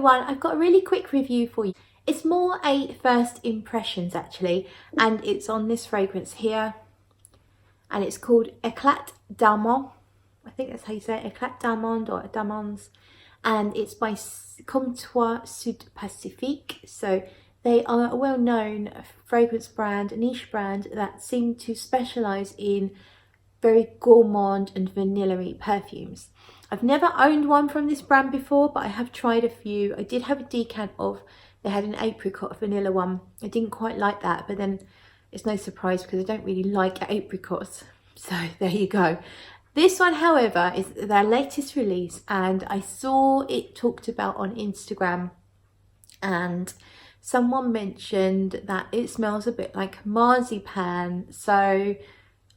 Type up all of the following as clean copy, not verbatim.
everyone, I've got a really quick review for you. It's more a first impressions actually, and it's on this fragrance here, and it's called Eclats D'amandes. I think that's how you say it, Eclats D'amandes or D'amandes, and it's by Comptoir Pacifique. So they are a well-known fragrance brand, a niche brand that seem to specialise in very gourmand and vanilla-y perfumes. I've never owned one from this brand before, but I have tried a few. I did have a decant of, they had an apricot vanilla one. I didn't quite like that, but then it's no surprise because I don't really like apricots. So there you go. This one, however, is their latest release, and I saw it talked about on Instagram, and someone mentioned that it smells a bit like marzipan, so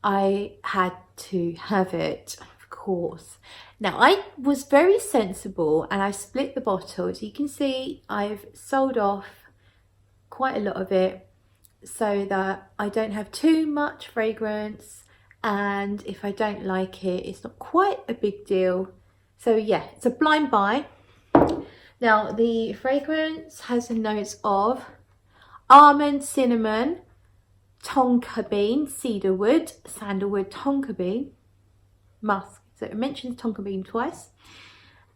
I had to have it, of course. Now, I was very sensible and I split the bottle. As you can see, I've sold off quite a lot of it so that I don't have too much fragrance, and if I don't like it, it's not quite a big deal. So yeah, it's a blind buy. Now, the fragrance has notes of almond, cinnamon, tonka bean, cedarwood, sandalwood, tonka bean, musk. So it mentions tonka bean twice,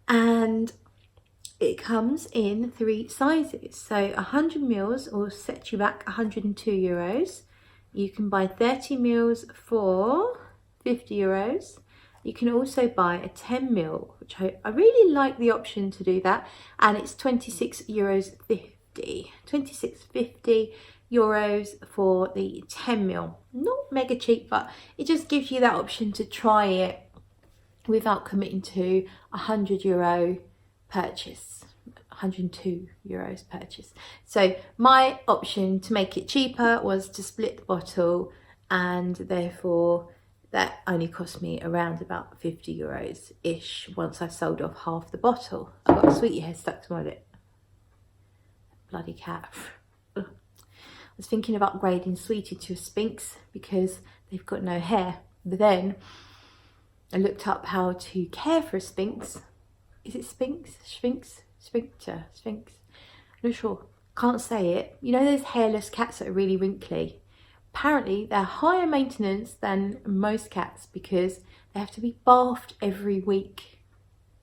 and it comes in 3 sizes. So 100 mils will set you back €102. You can buy 30 mils for €50. You can also buy a 10 mil, which I really like the option to do that, and it's €26.50. €26.50 for the 10 mil. Not mega cheap, but it just gives you that option to try it without committing to €100 purchase, €102 purchase. So my option to make it cheaper was to split the bottle, and therefore that only cost me around about €50 ish once I've sold off half the bottle. I've got a sweetie hair stuck to my lip. Bloody cat. I was thinking of upgrading Sweetie to a Sphinx because they've got no hair. But then I looked up how to care for a Sphinx. Is it Sphinx? Sphinx? Sphincter? Sphinx? I'm not sure. Can't say it. You know those hairless cats that are really wrinkly? Apparently they're higher maintenance than most cats because they have to be bathed every week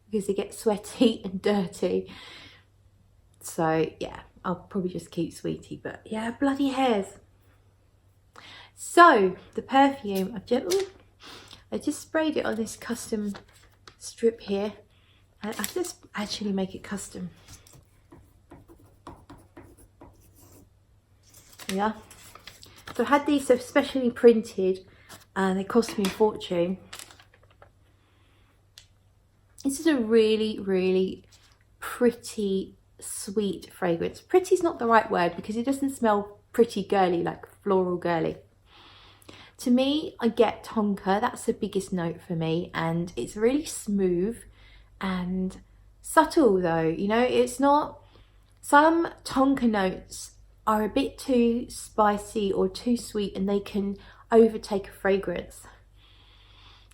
because they get sweaty and dirty. So yeah, I'll probably just keep Sweetie, but yeah, bloody hairs. So the perfume, I just sprayed it on this custom strip here. I just actually make it custom. Yeah. So I had these specially printed and they cost me a fortune. This is a really, really pretty, sweet fragrance. Pretty is not the right word because it doesn't smell pretty girly, like floral girly. To me, I get tonka, that's the biggest note for me, and it's really smooth and subtle though, you know, it's not, some tonka notes are a bit too spicy or too sweet and they can overtake a fragrance.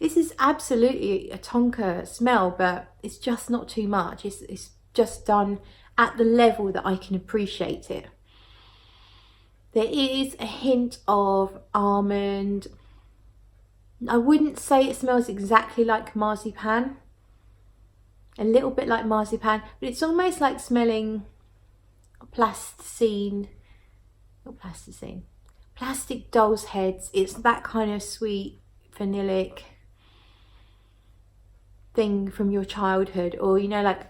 This is absolutely a tonka smell, but it's just not too much. It's just done at the level that I can appreciate it. There is a hint of almond. I wouldn't say it smells exactly like marzipan. A little bit like marzipan, but it's almost like smelling plasticine. Not plasticine. Plastic doll's heads. It's that kind of sweet, vanillic thing from your childhood, or you know, like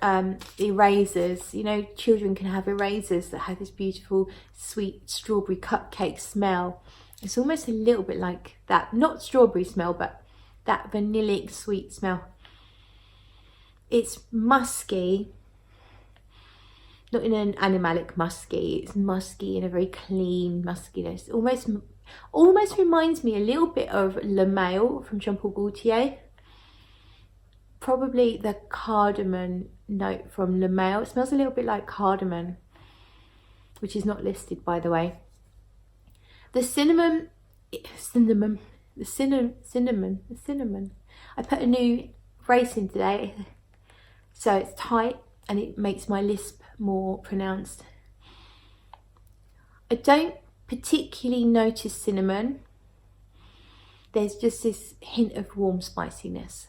erasers. You know, children can have erasers that have this beautiful sweet strawberry cupcake smell. It's almost a little bit like that, not strawberry smell, but that vanillic sweet smell. It's musky, not in an animalic musky, it's musky in a very clean muskiness. Almost reminds me a little bit of Le Male from Jean Paul Gaultier. Probably the cardamom note from Le Male. It smells a little bit like cardamom, which is not listed, by the way. The cinnamon. I put a new brace in today, so it's tight and it makes my lisp more pronounced. I don't particularly notice cinnamon. There's just this hint of warm spiciness.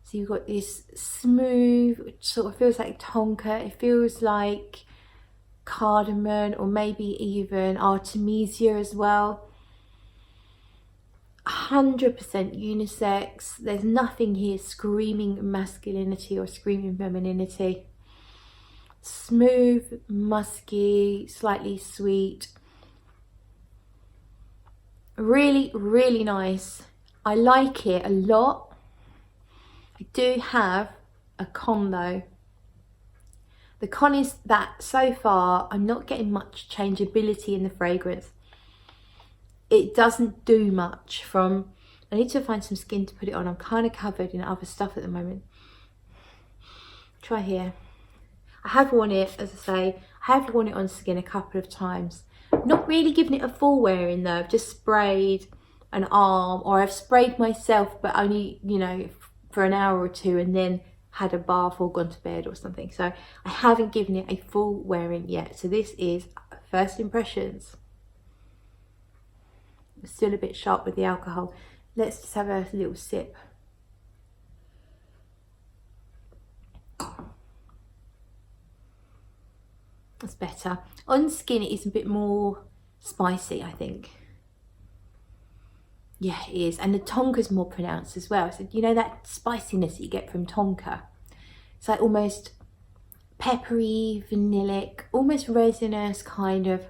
So you've got this smooth, which sort of feels like tonka. It feels like cardamom, or maybe even artemisia as well. 100% unisex. There's nothing here screaming masculinity or screaming femininity. Smooth, musky, slightly sweet. Really, really nice. I like it a lot. I do have a con though. The con is that so far I'm not getting much changeability in the fragrance. It doesn't do much from, I need to find some skin to put it on. I'm kind of covered in other stuff at the moment. Try here. I have worn it, as I say, I have worn it on skin a couple of times. Not really giving it a full wearing though. I've just sprayed an arm, or I've sprayed myself but only, you know, for an hour or two, and then had a bath or gone to bed or something. So I haven't given it a full wearing yet. So this is first impressions. It's still a bit sharp with the alcohol. Let's just have a little sip. That's better. On skin it is a bit more spicy, I think. Yeah, it is. And the tonka's more pronounced as well. So you know that spiciness that you get from tonka? It's like almost peppery, vanillic, almost resinous kind of.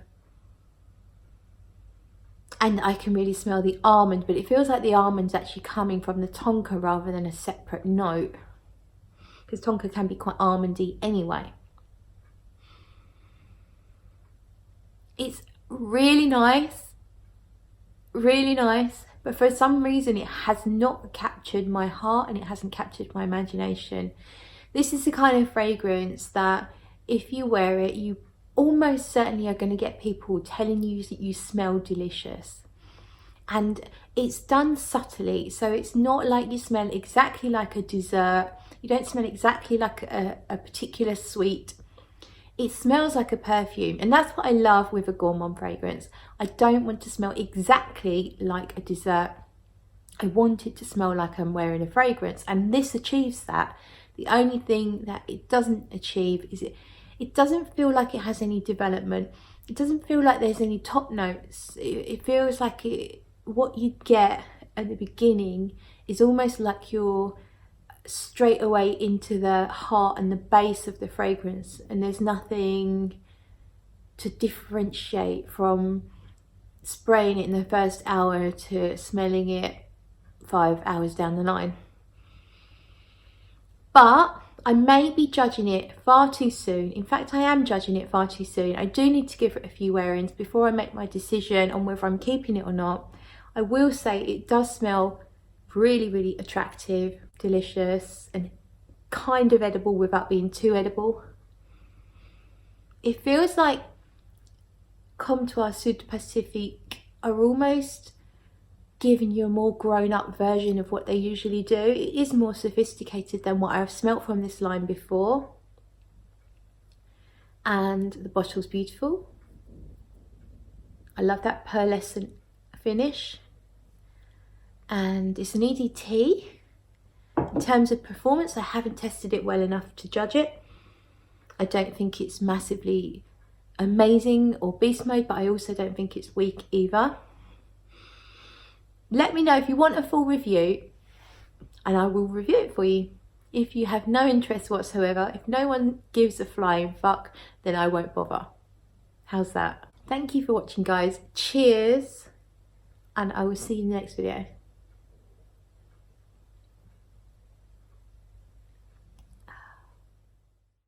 And I can really smell the almond, but it feels like the almond's actually coming from the tonka rather than a separate note. Because tonka can be quite almondy anyway. It's really nice, but for some reason it has not captured my heart and it hasn't captured my imagination. This is the kind of fragrance that if you wear it, you almost certainly are going to get people telling you that you smell delicious. And it's done subtly, so it's not like you smell exactly like a dessert. You don't smell exactly like a particular sweet. It smells like a perfume, and that's what I love with a gourmand fragrance. I don't want to smell exactly like a dessert. I want it to smell like I'm wearing a fragrance, and this achieves that. The only thing that it doesn't achieve is it doesn't feel like it has any development. It doesn't feel like there's any top notes. It feels like what you get at the beginning is almost like you're straight away into the heart and the base of the fragrance, and there's nothing to differentiate from spraying it in the first hour to smelling it 5 hours down the line. But I may be judging it far too soon. In fact, I am judging it far too soon. I do need to give it a few wearings before I make my decision on whether I'm keeping it or not. I will say it does smell really, really attractive, delicious, and kind of edible without being too edible. It feels like Comptoir Pacifique are almost giving you a more grown-up version of what they usually do. It is more sophisticated than what I've smelt from this line before. And the bottle's beautiful. I love that pearlescent finish. And it's an EDT. In terms of performance, I haven't tested it well enough to judge it. I don't think it's massively amazing or beast mode, but I also don't think it's weak either. Let me know if you want a full review and I will review it for you. If you have no interest whatsoever, if no one gives a flying fuck, then I won't bother. How's that? Thank you for watching, guys. Cheers, and I will see you in the next video.